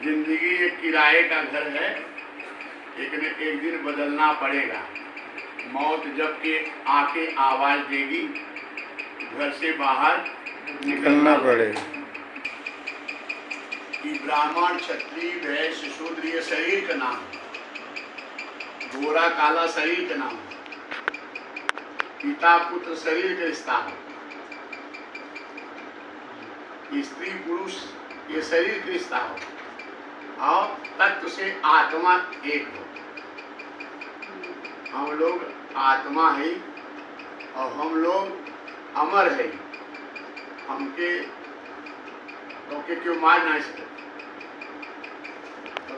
जिंदगी एक किराए का घर है, लेकिन एक दिन बदलना पड़ेगा। मौत जब के आके आवाज देगी, घर से बाहर निकलना पड़ेगा। कि ब्राह्मण, क्षत्रिय, वैश्य, शूद्र ये शरीर का नाम है, गोरा काला शरीर का नाम है, पिता पुत्र शरीर का रिश्ता है, स्त्री पुरुष ये शरीर का रिश्ता हो, और तत्व से आत्मा एक हो। हम लोग आत्मा है और हम लोग अमर है। हमके क्यों मार नहीं सकते,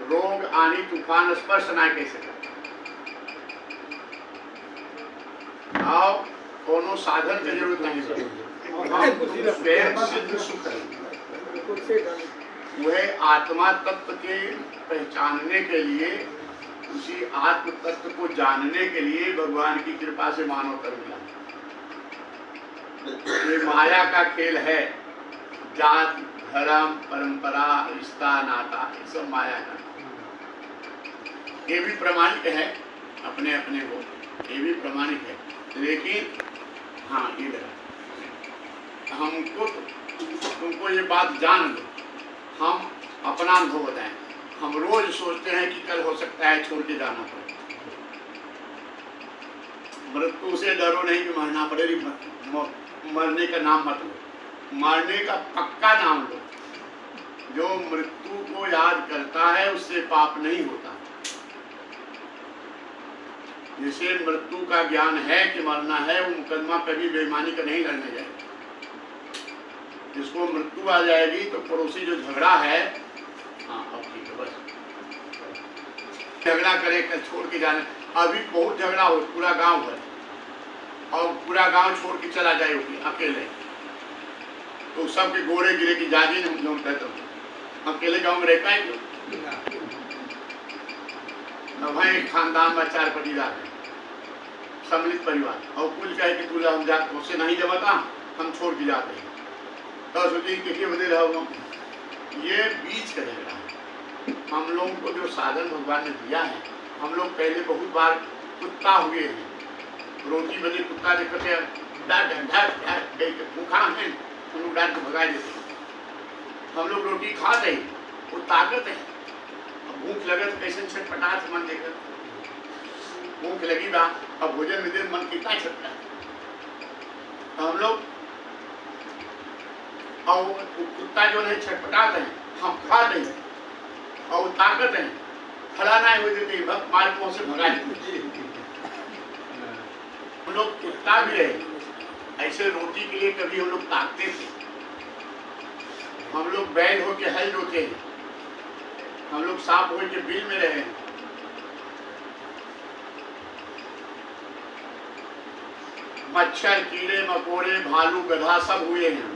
रोग आनी तूफान स्पर्श ना कह सकते, और कोनो साधन की जरूरत नहीं है। सिद्ध सुख है, वह आत्मा तत्व के पहचानने के लिए, उसी आत्म तत्व को जानने के लिए भगवान की कृपा से मानव कर मिला। ये माया का खेल है, जात धर्म परंपरा रिश्ता नाता ये सब माया का, ये भी प्रमाणिक है अपने अपने को, ये भी प्रमाणिक है। लेकिन हाँ ये लगा हमको, तुमको ये बात जान लो, हम अपना अनुभव बताएं। हम रोज सोचते हैं कि कल हो सकता है छोड़ के जाना पड़े, मृत्यु से डरो नहीं कि मरना पड़ेगी, मरने का नाम मत लो, मरने का पक्का नाम लो। जो मृत्यु को याद करता है उससे पाप नहीं होता। जिसे मृत्यु का ज्ञान है कि मरना है, वो मुकदमा कभी बेईमानी का नहीं लड़ने जाएगा। जिसको मृत्यु आ जाएगी तो पड़ोसी जो झगड़ा है, हाँ अब ठीक है, बस झगड़ा करे कल छोड़ के जाने। अभी बहुत झगड़ा हो पूरा गांव भर, और पूरा गांव छोड़ के चला जाए अकेले, तो सबके गोरे गिरे की जागी नहीं हम कहते हो। अकेले गांव में रहता है क्यों? भाई खानदान में 4 पटीदार है, सम्मिलित परिवार, और कुल कहे कि तू हम जाते उससे नहीं जमाता, हम छोड़ के जाते हैं, तो सोचिए किसी बदे रहो। ये बीच का झगड़ा है। हम लोगों को जो साधन भगवान ने दिया है, हम लोग पहले बहुत बार कुत्ता हुए हैं, रोटी बदे कुत्ता देखते भूखा है, हम लोग डांट के भगा देते। हम लोग रोटी खा रहे, वो ताकत है। भूख लगे तो कैसे छटपटाहट मन देकर, भूख लगी बा अब भोजन में देर मन कितना छटता है। हम लोग और कुत्ता जो है छटपटाते हैं, हम खा रहे हैं और ताकत है, खड़ा नहीं हो देते, मार को से भगा देते। हम लोग कुत्ता भी रहे ऐसे, रोटी के लिए कभी हम लोग ताकते थे। हम लोग बैल होके हल जोते हैं, हम लोग सांप होके बिल में रहे हैं। मच्छर कीड़े मकोड़े भालू गधा सब हुए हैं।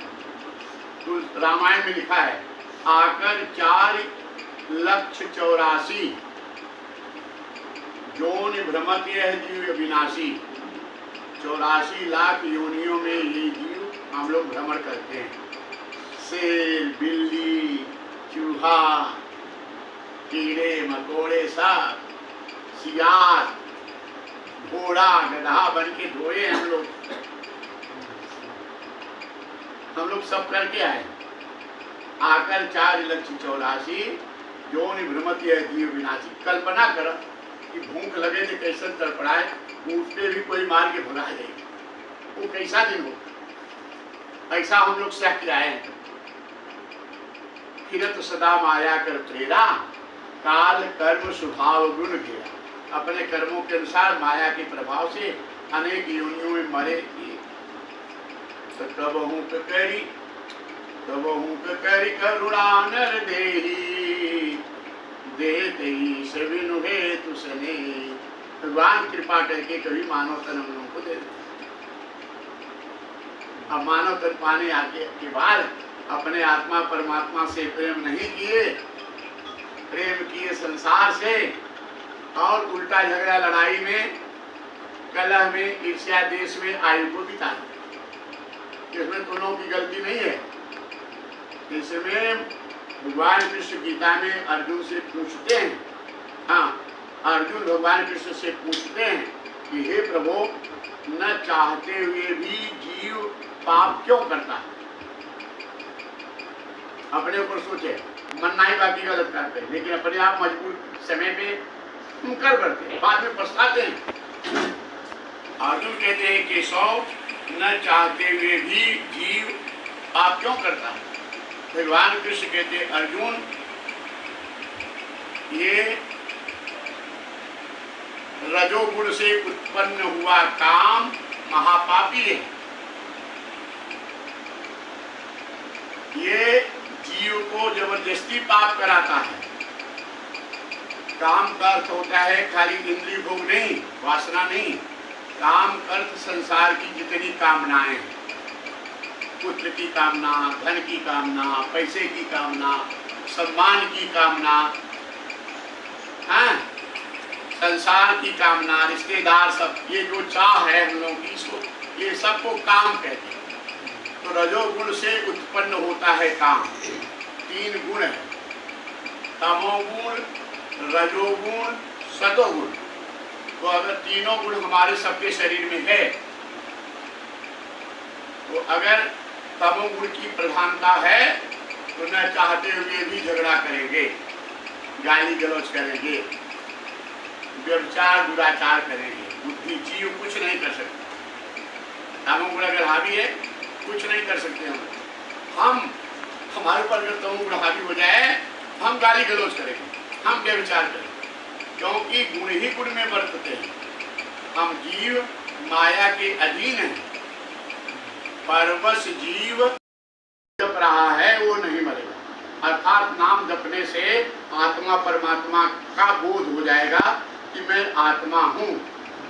तो रामायण में लिखा है, आकर 4,84,00,000 जोनि भ्रमत यह जीव विनाशी। 84 लाख योनियों में ये जीव हम लोग भ्रमण करते हैं। शेर, बिल्ली, चूहा, कीड़े मकोड़े सब, सियार, घोड़ा गधा बन के धोए हम लोग सब करके आए। आकर 4,84,00,000 जोनि भ्रमत यह जीव विनाशी। कल्पना कर कि भूख लगे तो कैसे तड़पड़ाए, उठते भी कोई मार के भगा जाएगा, वो कैसा दिन हो। ऐसा हम लोग सह के आए हैं। फिरत सदा माया कर प्रेरा, काल कर्म स्वभाव गुण घेरा। अपने कर्मों के अनुसार माया के प्रभाव से अनेक योनियों में मरे। कबहू करी करुणा नर देही, देते सविनु हेतु सने। भगवान कृपा करके कभी मानव तन हम लोगों को दे दे। अब मानव तन पाने आके के बाद अपने आत्मा परमात्मा से प्रेम नहीं किए, प्रेम किए संसार से, और उल्टा झगड़ा लड़ाई में, कलह में, ईर्ष्या देश में आयु को बिता दिया। इसमें दोनों की गलती नहीं है। इसमें भगवान कृष्ण गीता में अर्जुन से पूछते हैं, हाँ, अर्जुन भगवान कृष्ण से पूछते हैं कि हे प्रभु, न चाहते हुए भी जीव पाप क्यों करता है? अपने ऊपर सोचे, मन नहीं बाकी गलत करते हैं, लेकिन अपने आप मजबूर समय पे कर करते हैं, बाद में पछताते हैं। अर्जुन कहते हैं केशव, न चाहते हुए भी जीव पाप क्यों करता है? भगवान कृष्ण कहते हैं अर्जुन, ये रजोगुण से उत्पन्न हुआ काम महापापी है। ये जीव को जबरदस्ती पाप कराता है। काम का अर्थ होता है खाली इंद्रिय भोग नहीं, वासना नहीं। काम अर्थ संसार की जितनी कामनाएं हैं, पुत्र की कामना, धन की कामना, पैसे की कामना, सम्मान की कामना, हाँ, संसार की कामना, रिश्तेदार, सब ये जो चाह है हम लोगों की, इसको ये सबको काम कहते हैं। तो रजोगुण से उत्पन्न होता है काम। 3 गुण है, तमोगुण, रजोगुण, सतोगुण। तो अगर तीनों गुण हमारे सबके शरीर में है, तो अगर तमोगुण की प्रधानता है तो न चाहते हुए भी झगड़ा करेंगे, गाली गलौज करेंगे, व्यभिचार दुराचार करेंगे। बुद्धि जीव कुछ नहीं कर सकते। तमोगुण अगर हावी है, कुछ नहीं कर सकते हम हमारे ऊपर अगर तमोगुण हावी हो जाए, हम गाली गलौज करेंगे, हम व्यभिचार करेंगे, क्योंकि गुण ही गुण में बरतते हैं। हम जीव माया के अधीन हैं। परवश जीव जप रहा है वो नहीं मरेगा। अर्थात नाम जपने से आत्मा परमात्मा का बोध हो जाएगा कि मैं आत्मा हूँ।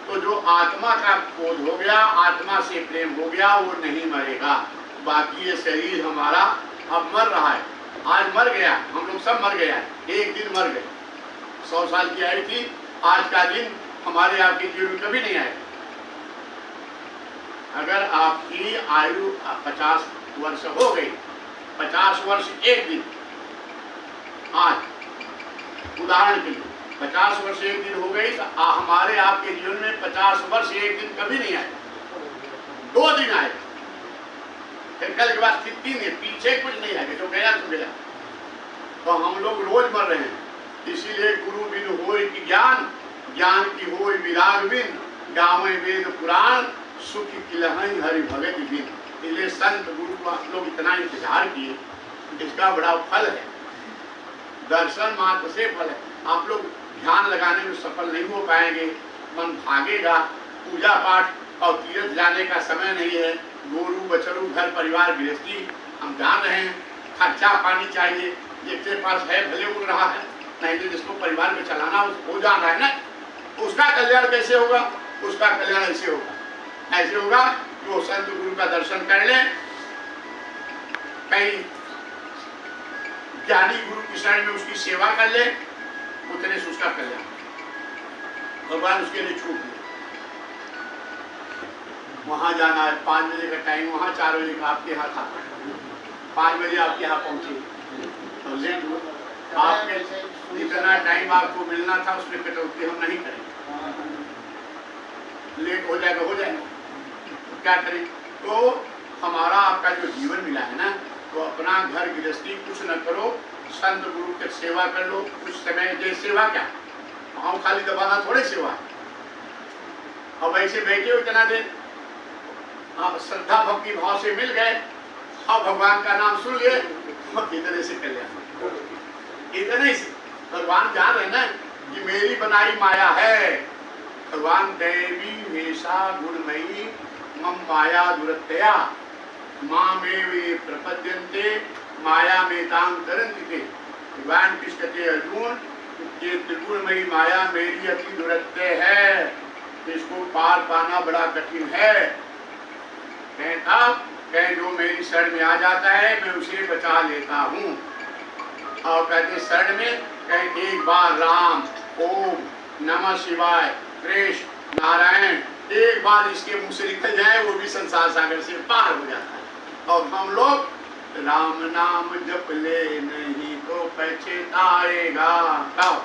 तो जो आत्मा का बोध हो गया, आत्मा से प्रेम हो गया, वो नहीं मरेगा। बाकी ये शरीर हमारा अब मर रहा है। आज मर गया, हम लोग सब मर गया, एक दिन मर गए। 100 साल की आयु थी, आज का दिन हमारे आपके जीवन में कभी नहीं आएगा। अगर आपकी आयु 50 वर्ष हो गई, 50 वर्ष एक दिन, आज उदाहरण के लिए 50 वर्ष एक दिन हो गई, तो हमारे आपके जीवन में 50 वर्ष एक दिन कभी नहीं आए, 2 दिन आए, फिर कल के बाद 3 दिन, पीछे कुछ नहीं आएगा, जो गया तो गया। तो हम लोग रोज मर रहे हैं। इसीलिए गुरु बिन होय की ज्ञान, ज्ञान की होय विराग बिन, गावे वेद पुराण, सुख किलहई हरि भगत बिन। इसलिए संत गुरु को आप लोग इतना इंतजार किए, इसका बड़ा फल है। दर्शन मात्र से फल है। आप लोग ध्यान लगाने में सफल नहीं हो पाएंगे, मन भागेगा। पूजा पाठ और तीर्थ जाने का समय नहीं है। गोरू बछरू घर परिवार गृहस्थी हम जान रहे हैं, खर्चा पानी चाहिए। जिसके पास है भले उड़ रहा है, नहीं तो जिसको परिवार में चलाना हो जा रहा है ना, उसका कल्याण कैसे होगा? उसका कल्याण ऐसे होगा, ऐसे होगा कि वो संत गुरु का दर्शन कर ले, कहीं ज्ञानी गुरु की शरण में उसकी सेवा कर ले, उतने से उसका कल्याण। भगवान उसके लिए छूट दे। वहां जाना है, 5 बजे का टाइम, वहां 4 बजे का आपके यहाँ था, 5 बजे आपके यहाँ पहुंचे तो लेट हुआ। आपके जितना टाइम आपको मिलना था उसमें कटौती हम नहीं करेंगे। लेट हो जाएगा, हो जाएगा, तो क्या करें? तो हमारा आपका जो जीवन मिला है ना, तो अपना घर गृहस्थी कुछ न करो, संत गुरु की सेवा कर लो। कुछ समय जैसे सेवा क्या, पाँव खाली दबाना थोड़ी सेवा है। अब ऐसे बैठे हो इतना देर, आप श्रद्धा भक्ति भाव से मिल गए, अब भगवान का नाम सुन लिए, इतने से कल्याण, इतने से। भगवान जान रहे ना कि मेरी बनाई माया है। भगवान देवी वेशा गुणमयी मम माया दुरत्या माँ में वे प्रपद्यन्ते माया में तांग तरंते। भगवान कृष्ण कहते अर्जुन, ये त्रिगुणमयी माया मेरी अति दुरत्य है, इसको पार पाना बड़ा कठिन है। कहता कहे जो मेरी शरण में आ जाता है मैं उसे बचा लेता हूँ। और कहते शरण में कहे एक बार राम, ओम नमः शिवाय, कृष्ण, नारायण एक बार इसके मुंह से निकल जाए, वो भी संसार सागर से पार हो जाता है। और हम लोग राम नाम जप ले नहीं तो पछताएगा। गाओ।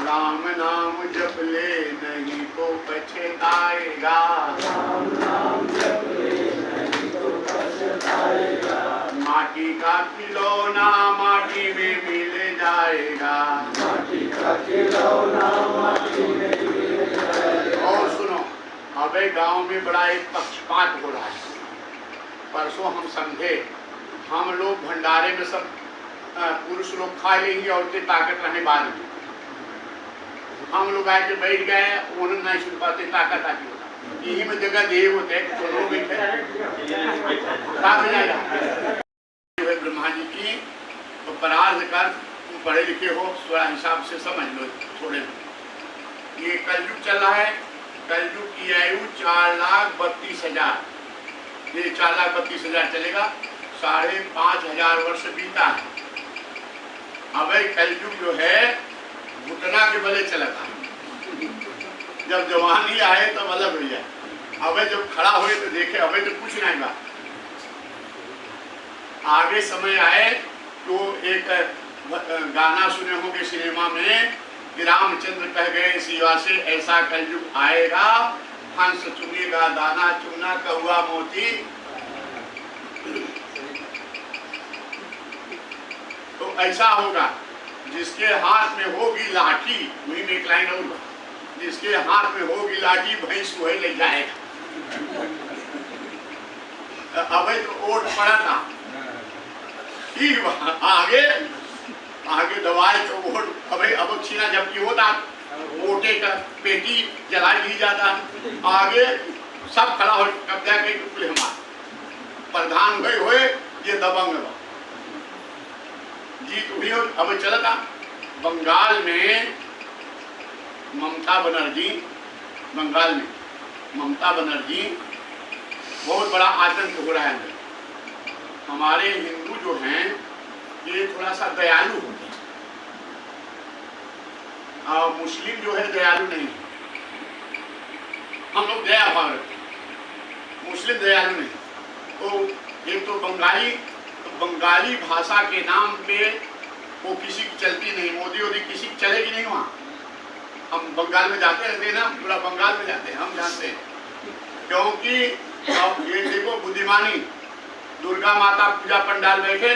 राम नाम जप ले नहीं तो पछताएगा। माटी का खिलौना माटी में मिल जाएगा। और सुनो, अबे गांव में बड़ा एक पक्षपात हो रहा है। परसों हम समझे, हम लोग भंडारे में सब पुरुष लोग खा लेंगे, औरतें ताकत रहने बाद में। हम लोग आके बैठ गए, उन्होंने नहीं सुन पाते, ताकत आती होता यही में जगह देव होते हैं तो लोग ब्रह्मा जी की तो परार्थ कर, तुम पढ़े लिखे हो, थोड़ा हिसाब से समझ लो थोड़े। ये कलयुग चल रहा है, कलयुग की आयु 4,32,000, ये 4,32,000 चलेगा, 5,500 वर्ष बीता है। अब कलयुग जो है घुटना के बले चला था, जब जवानी आए तब अलग हो जाए। अब जब खड़ा हुए तो देखे, अब तो कुछ नहीं बात। आगे समय आए तो एक गाना सुने होंगे सिनेमा में कि रामचंद्र कह गए सीवा से, ऐसा कलयुग आएगा, हंस चुनेगा दाना चुना कौआ मोती। तो ऐसा होगा, जिसके हाथ में होगी लाठी, वही में एक लाइन होगा, जिसके हाथ में होगी लाठी भैंस वही ले जाएगा। अब तो ओट पड़ा था, आगे आगे दवाई तो वोट अब छीना जबकि होता, वोटे का पेटी जला ही जाता। आगे सब खड़ा हो कब्जा के हमारा प्रधान भाई हुए, ये दबंग जीत हुई हो। अब चलता बंगाल में ममता बनर्जी, बंगाल में ममता बनर्जी बहुत बड़ा आतंक हो रहा है। हमारे हिंदू जो हैं ये थोड़ा सा दयालु होते हैं, और मुस्लिम जो है दयालु नहीं है। हम लोग दया भाव रखते हैं, मुस्लिम दयालु नहीं। तो एक तो बंगाली भाषा के नाम पे वो किसी की चलती नहीं, मोदी वोदी किसी की चलेगी नहीं। वहाँ हम बंगाल में जाते रहते हैं ना, पूरा बंगाल में जाते हैं, हम जानते हैं। क्योंकि अब ये देखो बुद्धिमानी, दुर्गा माता पूजा पंडाल बैठे,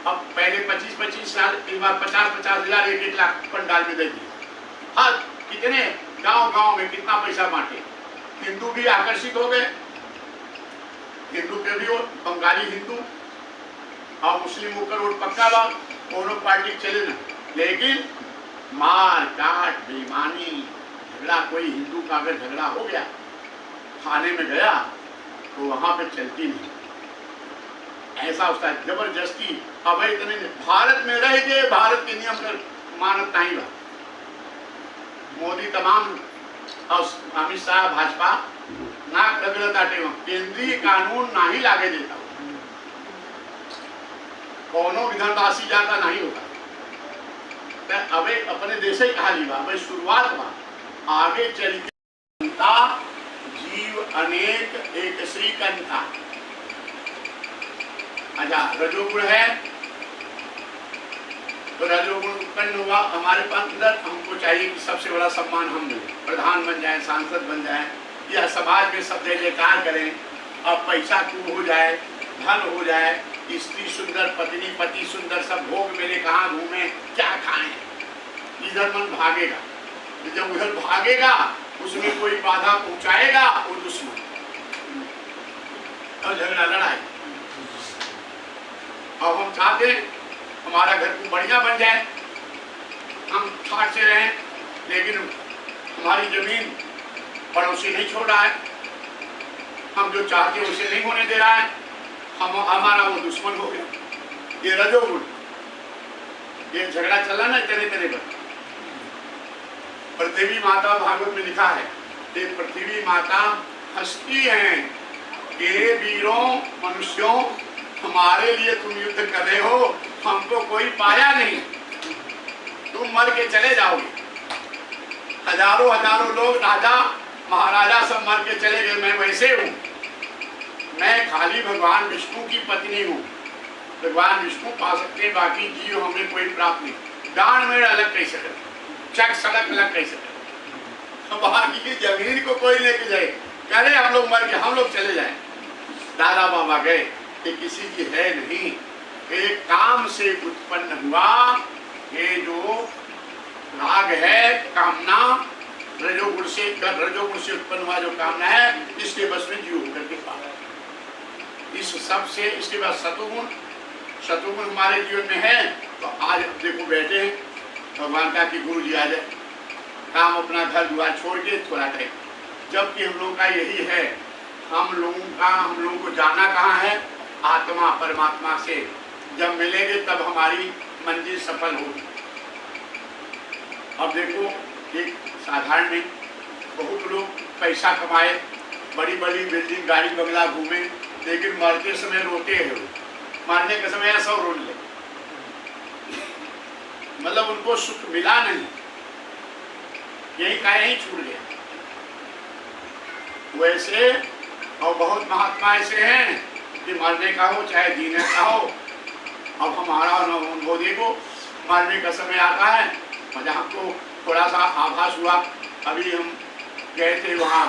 अब पहले 25-25 साल, इस बार 50-50 हजार 1-1 लाख पंडाल में दे दिए। हाँ, कितने गांव-गांव में कितना पैसा बांटे। हिंदू भी आकर्षित हो गए, हिंदू के भी वोट, बंगाली हिंदू और मुस्लिम होकर वोट पक्का बात, दोनों पार्टी चले ना। लेकिन मार काट बेईमानी झगड़ा, कोई हिंदू का अगर झगड़ा हो गया, थाने में गया तो वहां पे चलती नहीं, ऐसा होता है जबरदस्ती। अब इतने भारत में रह गए, भारत के नियम कर मानत नहीं बा। मोदी तमाम और अमित शाह भाजपा नाक रगड़त आटे, केंद्रीय कानून नहीं लागे देता, कौनो विधानवासी जाता नहीं होता। अब अपने देश ही कहा लीबा, अब शुरुआत बा, आगे चल के जीव अनेक एक श्री कंता। अच्छा, रजोगुण है तो रजोगुण उत्पन्न हुआ हमारे पास अंदर। हमको चाहिए कि सबसे बड़ा सम्मान हम दें, प्रधान बन जाए, सांसद बन जाए, या समाज में सब जय जयकार करें, अब पैसा खूब हो जाए, धन हो जाए, स्त्री सुंदर, पत्नी पति सुंदर, सब भोग मेरे, कहाँ घूमे, क्या खाएं। इधर मन भागेगा, जब उधर भागेगा उसमें कोई बाधा पहुंचाएगा, वो दुश्मन और झगड़ा लड़ाई। अब हम चाहते हैं हमारा घर को बढ़िया बन जाए, हम ठाट से रहें, लेकिन हमारी जमीन पड़ोसी नहीं छोड़ रहा है, हम जो चाहते हैं उसे नहीं होने दे रहा है, हमारा वो दुश्मन हो गया। ये रजोगुण, ये झगड़ा चला ना इतने पर। पृथ्वी माता भागवत में लिखा है कि पृथ्वी माता हंसती हैं कि वीरों मनुष्यों, हमारे लिए तुम युद्ध कर रहे हो, हमको कोई पाया नहीं, तुम मर के चले जाओगे। हजारों हजारों लोग, राजा महाराजा सब मर के चले गए, मैं वैसे हूँ, मैं खाली भगवान विष्णु की पत्नी हूँ, भगवान विष्णु पा सकते हैं, बाकी जीव हमें कोई प्राप्त नहीं। गांड में अलग कैसे करें, चक सड़क अलग कैसे करें, बाकी की जमीन को कोई लेके जाए, कह रहे हम लोग मर गए, हम लोग चले जाए। दादा बाबा गए, ये किसी की है नहीं, ये काम से उत्पन्न हुआ, ये जो राग है कामना, रजोगुण से उत्पन्न हुआ जो कामना है, इसके बस में जीव होकर के पाता है। इस सब से इसके बाद शत्रुगुण हमारे जीवन में है, तो आज देखो बैठे हैं, भगवान का कि गुरु जी आ जाए, काम अपना घर द्वार छोड़ के थोड़ा टाइम, जबकि हम लोगों का यही है, हम लोगों को जाना कहाँ है, आत्मा परमात्मा से जब मिलेंगे तब हमारी मंजिल सफल होगी। अब देखो एक साधारण नहीं, बहुत लोग पैसा कमाए, बड़ी बड़ी बिल्डिंग गाड़ी बंगला घूमे, लेकिन मरते समय रोते हैं, मरने के समय ऐसा रोने लगे, मतलब उनको सुख मिला नहीं, यही का यही छूट गया। वैसे और बहुत महात्मा ऐसे हैं कि मरने का हो चाहे जीने का हो, अब हमारा अनुभव देखो, मरने का समय आता है, मजा हमको थोड़ा सा आभास हुआ, अभी हम गए थे वहाँ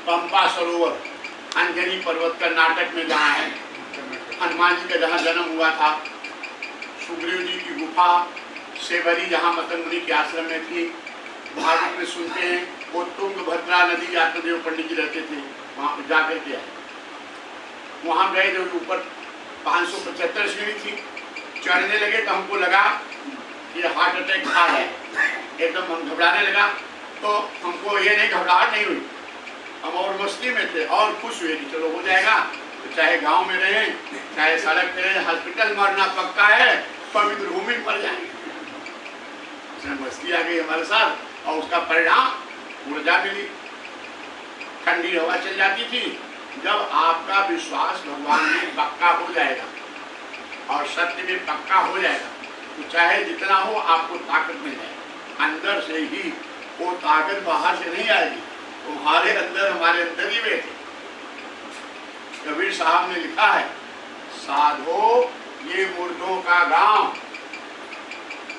पंपा सरोवर, अंजनी पर्वत कर्नाटक में जहाँ है, हनुमान जी का जहाँ जन्म हुआ था, सुग्रीव जी की गुफा, सेवरी जहाँ मतन मुनि के आश्रम में थी, भागवत में सुनते हैं, वो तुंगभद्रा नदी यात्रदेव पंडित जी रहते थे, वहाँ पर जा करके आए। वहाँ गए जो ऊपर 575 सीढ़ी थी, चढ़ने लगे तो हमको लगा कि हार्ट अटैक आ है, एकदम हम घबराने लगा, तो हमको ये नहीं घबराहट नहीं हुई, हम और मस्ती में थे और खुश हुए कि चलो हो जाएगा, तो चाहे गांव में रहें चाहे सड़क पे रहें, हॉस्पिटल मरना पक्का है, पवित्र भूमि पर जाएंगे। मस्ती आ गई हमारे साथ और उसका परिणाम ऊर्जा मिली, ठंडी हवा चल जाती थी। जब आपका विश्वास भगवान में पक्का हो जाएगा और सत्य में पक्का हो जाएगा, तो चाहे जितना हो आपको ताकत मिल जाएगी, अंदर से ही, वो ताकत बाहर से नहीं आएगी, तुम्हारे अंदर हमारे अंदर ही बैठे। कबीर साहब ने लिखा है, साधो ये मुर्दों का गांव।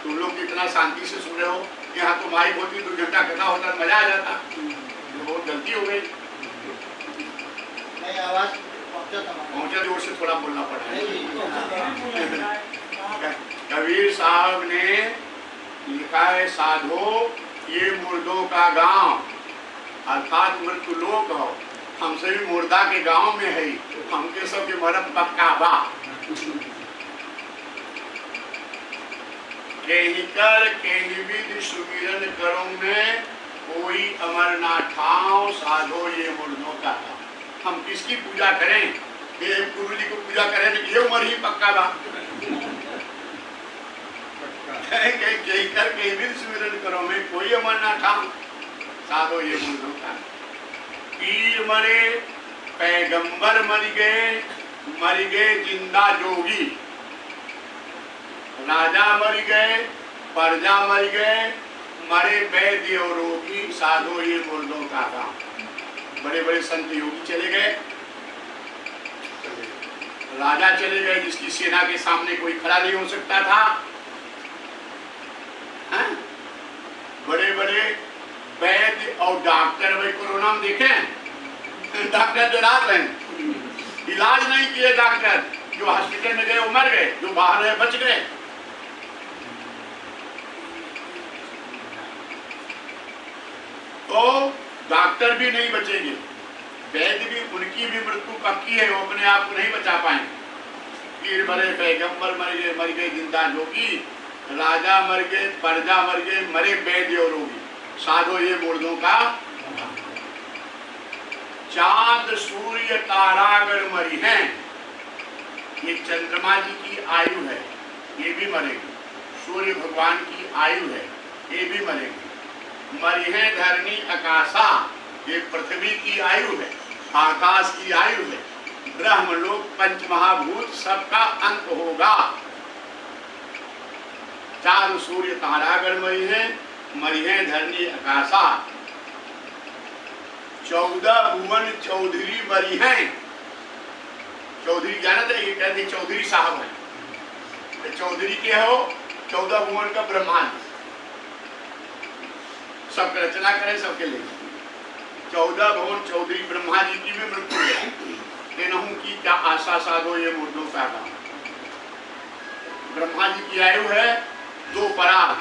तुम लोग कितना शांति से सुन रहे हो, यहाँ तो माइक होती 2 घंटा कथा होता मजा आ जाता, बहुत गलती हो गई, आवाज पहुंचा जोर से थोड़ा बोलना पड़ा। कबीर साहब ने लिखा है, साधो ये मुर्दों का गांव, अर्थात मृत्यु लोक हो, हमसे भी मुर्दा के गांव में है, हमके सब के मरम पक्का बा। केहि कर केहि विधि सुमिरन करो में, कोई अमर ना ठाव, साधो ये मुर्दों का गांव। हम किसकी पूजा करें, ये गुरु जी को पूजा करें, ये उम्र ही पक्का बा। केहि कर केहि विधि सुमिरन करो में, कोई अमर ना ठाव, साधो ये मुर्दों का। पीर मरे पैगंबर मर गए जिंदा जोगी, राजा मर गए प्रजा मर गए, मरे वैद्य और रोगी, साधो ये मुर्दों का काम। बड़े बड़े संत योगी चले गए, राजा चले गए जिसकी सेना के सामने कोई खड़ा नहीं हो सकता था, बड़े बड़े वैद्य और डॉक्टर, भाई कोरोना में देखे डॉक्टर जो रात रहे, इलाज नहीं किए डॉक्टर, जो हॉस्पिटल में गए वो मर गए, जो बाहर रहे बच गए। तो डॉक्टर भी नहीं बचेंगे, वैद्य भी, उनकी भी मृत्यु पक्की है, वो अपने आप को नहीं बचा पाएंगे। पीर मरे पैगंबर मर गए जिंदा जोगी, राजा मर गए प्रजा मर गए, मरे वैद्य और रोगी, साधो ये मुर्दों का। चांद सूर्य तारागण मरी हैं, ये चंद्रमा जी की आयु है, ये भी मरेगी, सूर्य भगवान की आयु है, ये भी मरेगी। मरी है धरनी आकाशा, ये पृथ्वी की आयु है, आकाश की आयु है, ब्रह्मलोक पंच महाभूत सबका अंत होगा। चांद सूर्य तारागण मरी है धरनी आकाशा, 14 भुवन चौधरी बरी हैं। चौधरी जाना था, ये कहते चौधरी साहब हैं। तो चौधरी के हो 14 भुवन का ब्रह्मांड, सबका रचना करें, सबके लिए 14 भुवन चौधरी ब्रह्मा जी की भी मृत्यु है। तेनहु की क्या आशा साधो ये मुर्दों का। ब्रह्मा जी की आयु है 2 पराग,